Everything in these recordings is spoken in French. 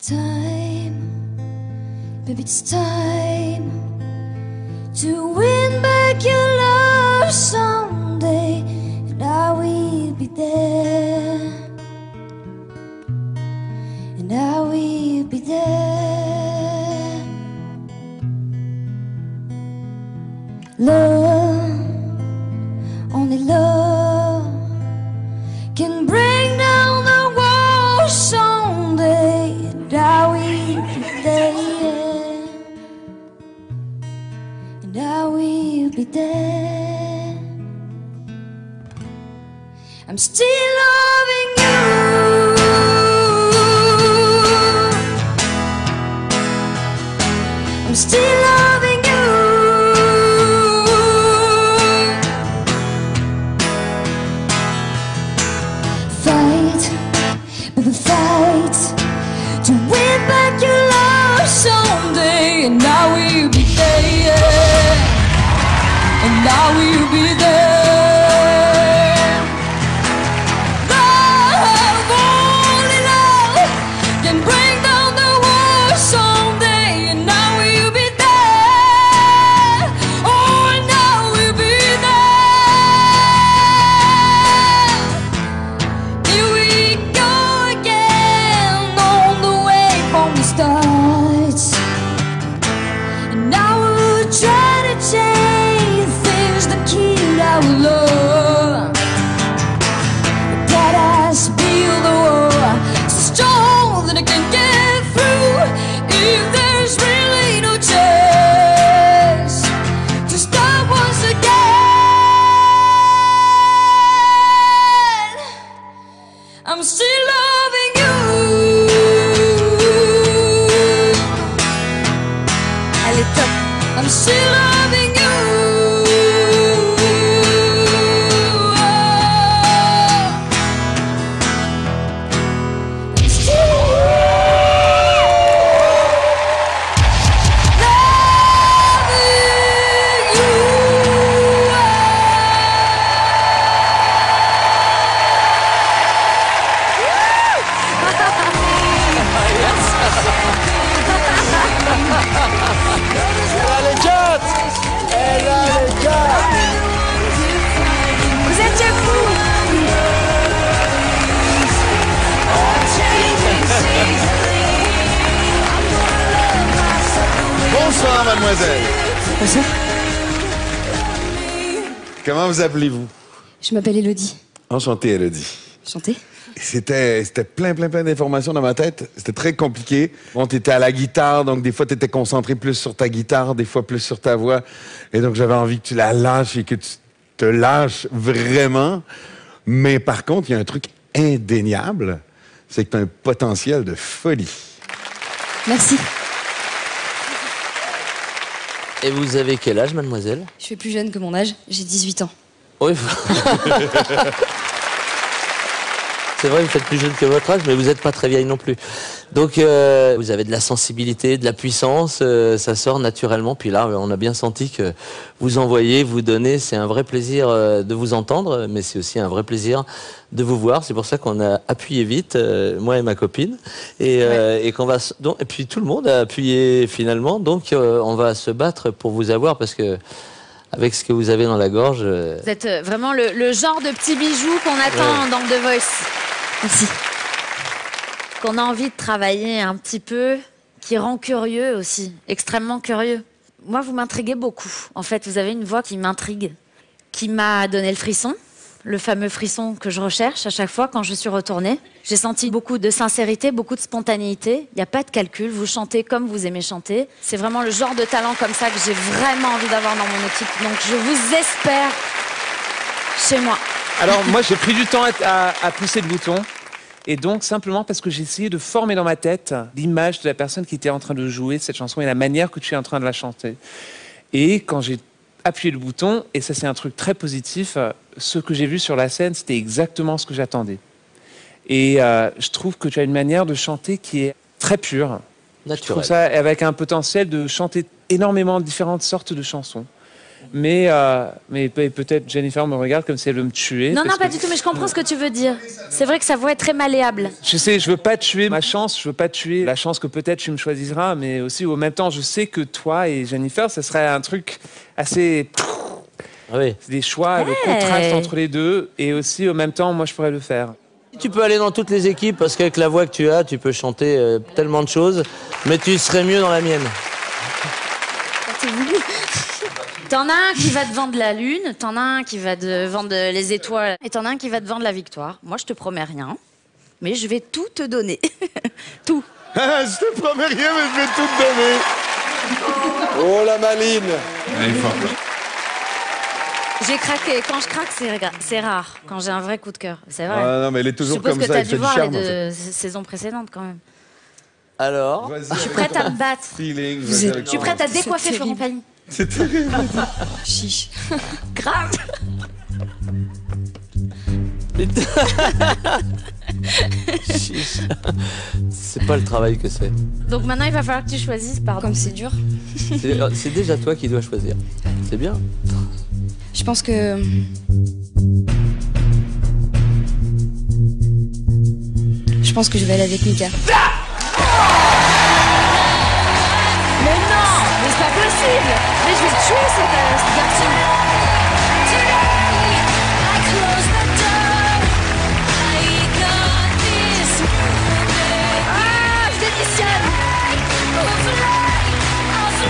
time, baby, it's time to win back your love someday, and I will be there, and I will be there. Love, only love can bring down the walls someday, and I will be there, and I will be there. I'm still loving you, I'm still loving you. Fight, baby, fight to win back your love someday, and I will be there, and I will be there. Love, only love can bring down the world someday, and I will be there. Oh, and I will be there. Here we go again on the way from the start, and I will try to change things that kill our love, but I feel the war so strong that I can't get through. If there's really no chance to start once again, I'm still loving you. Allez, top. I'm still loving you. I'm still loving you. Vous étiez fous. Bonsoir, mademoiselle. Bonsoir. Comment vous appelez-vous? Je m'appelle Elodie. Enchanté, Elodie. Chantez? C'était plein d'informations dans ma tête. C'était très compliqué. Bon, t'étais à la guitare, donc des fois, t'étais concentré plus sur ta guitare, des fois plus sur ta voix. Et donc, j'avais envie que tu la lâches et que tu te lâches vraiment. Mais par contre, il y a un truc indéniable, c'est que t'as un potentiel de folie. Merci. Et vous avez quel âge, mademoiselle? Je suis plus jeune que mon âge, j'ai 18 ans. Oui. C'est vrai, vous faites plus jeune que votre âge, mais vous n'êtes pas très vieille non plus. Donc, vous avez de la sensibilité, de la puissance, ça sort naturellement. Puis là, on a bien senti que vous envoyez, vous donnez. C'est un vrai plaisir de vous entendre, mais c'est aussi un vrai plaisir de vous voir. C'est pour ça qu'on a appuyé vite, moi et ma copine, et qu'on va. Donc, et puis tout le monde a appuyé finalement. Donc, on va se battre pour vous avoir parce que. Avec ce que vous avez dans la gorge. Vous êtes vraiment le genre de petit bijou qu'on attend dans The Voice. Merci. Qu'on a envie de travailler un petit peu, qui rend curieux aussi, extrêmement curieux. Moi, vous m'intriguez beaucoup. En fait, vous avez une voix qui m'intrigue, qui m'a donné le frisson, le fameux frisson que je recherche à chaque fois quand je suis retournée. J'ai senti beaucoup de sincérité, beaucoup de spontanéité. Il n'y a pas de calcul, vous chantez comme vous aimez chanter. C'est vraiment le genre de talent comme ça que j'ai vraiment envie d'avoir dans mon équipe. Donc je vous espère chez moi. Alors moi j'ai pris du temps à pousser le bouton. Et donc simplement parce que j'ai essayé de former dans ma tête l'image de la personne qui était en train de jouer cette chanson et la manière que tu es en train de la chanter. Et quand j'ai appuyé le bouton, et ça c'est un truc très positif, ce que j'ai vu sur la scène, c'était exactement ce que j'attendais. Et je trouve que tu as une manière de chanter qui est très pure. Naturel. Je trouve ça avec un potentiel de chanter énormément de différentes sortes de chansons. Mais peut-être Jennifer me regarde comme si elle veut me tuer. Non, parce non, pas que- du tout, mais je comprends ce que tu veux dire. C'est vrai que sa voix est très malléable. Je sais, je veux pas tuer ma chance, je veux pas tuer la chance que peut-être tu me choisiras, mais aussi au même temps, je sais que toi et Jennifer, ce serait un truc assez... Ah oui. C'est des choix, le contraste entre les deux, et aussi au même temps, moi je pourrais le faire. Tu peux aller dans toutes les équipes parce qu'avec la voix que tu as, tu peux chanter tellement de choses, mais tu serais mieux dans la mienne. T'en as un qui va te vendre la lune, t'en as un qui va te vendre les étoiles, et t'en as un qui va te vendre la victoire. Moi, je te promets rien, mais je vais tout te donner. Tout. Je te promets rien, mais je vais tout te donner. Oh, la maline. Elle est forte. J'ai craqué. Quand je craque, c'est rare. Quand j'ai un vrai coup de cœur. C'est vrai. Ah non, mais elle est Je toujours suppose comme que ça, t'as elle dû fait du voir charme. les en fait. deux saisons précédentes, quand même. Alors, Vas-y, Je suis prête à me battre. feeling. Je suis prête à décoiffer Florent Pagny. C'est terrible. Chiche. Grave. chiche. C'est pas le travail que c'est. Donc maintenant, il va falloir que tu choisisses, pardon. Comme c'est dur. C'est déjà toi qui dois choisir. C'est bien. Je pense que... Je pense que je vais aller avec Mika. Mais non, mais c'est pas possible. Mais je vais le tuer, ce garçon. Ah, je démissionne.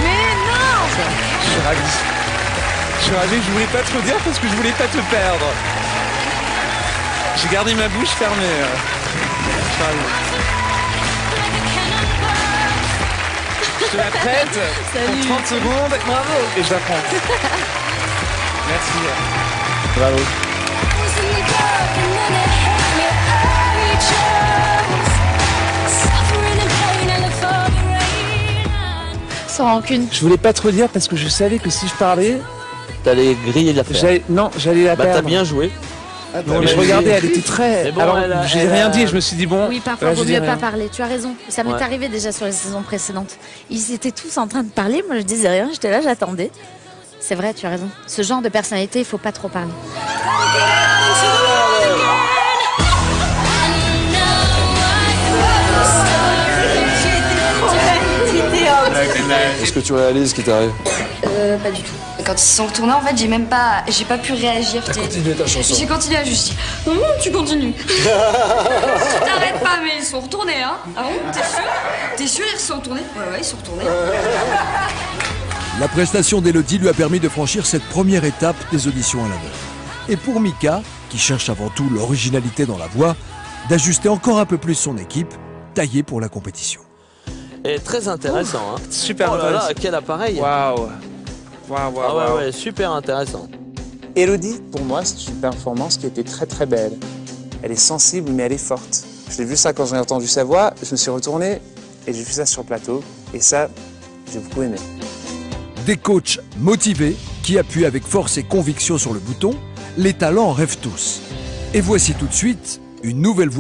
Mais non. Je suis ravi. Je suis ravi, je voulais pas te le dire parce que je voulais pas te perdre. J'ai gardé ma bouche fermée. Je suis ravi. Je te la prête pour 30 secondes. Bravo. Et je la prends. Merci. Bravo. Sans rancune. Je voulais pas te le dire parce que je savais que si je parlais, T'allais griller de la faire. j'allais la Bah perdre. t'as bien joué. Mais je regardais, elle était très... Mais bon, Alors, elle a- j'ai elle rien a- dit, je me suis dit bon... Oui, parfois, là, vaut je dis mieux rien. pas parler. Tu as raison. Ça m'est Ouais. arrivé déjà sur les saisons précédentes. Ils étaient tous en train de parler. Moi, je disais rien. J'étais là, j'attendais. C'est vrai, tu as raison. Ce genre de personnalité, il faut pas trop parler. Est-ce que tu réalises ce qui t'arrive? Pas du tout. Quand ils se sont retournés, en fait, j'ai pas pu réagir. T'as continué ta chanson. J'ai continué à juste dire, tu continues. T'arrêtes pas, mais ils sont retournés, hein. Ah bon, t'es sûr? T'es sûr, ils se sont retournés? Ouais, ils sont retournés. La prestation d'Élodie lui a permis de franchir cette première étape des auditions à l'aveugle. Et pour Mika, qui cherche avant tout l'originalité dans la voix, d'ajuster encore un peu plus son équipe, taillée pour la compétition. Et très intéressant. Hein. Super Oh là là, intéressant. quel appareil. Waouh. Waouh, waouh, Ah ouais, waouh. ouais, super intéressant. Élodie, pour moi, c'est une performance qui était très très belle. Elle est sensible, mais elle est forte. Je l'ai vu ça quand j'ai entendu sa voix, je me suis retourné et j'ai vu ça sur le plateau. Et ça, j'ai beaucoup aimé. Des coachs motivés qui appuient avec force et conviction sur le bouton, les talents en rêvent tous. Et voici tout de suite une nouvelle voix.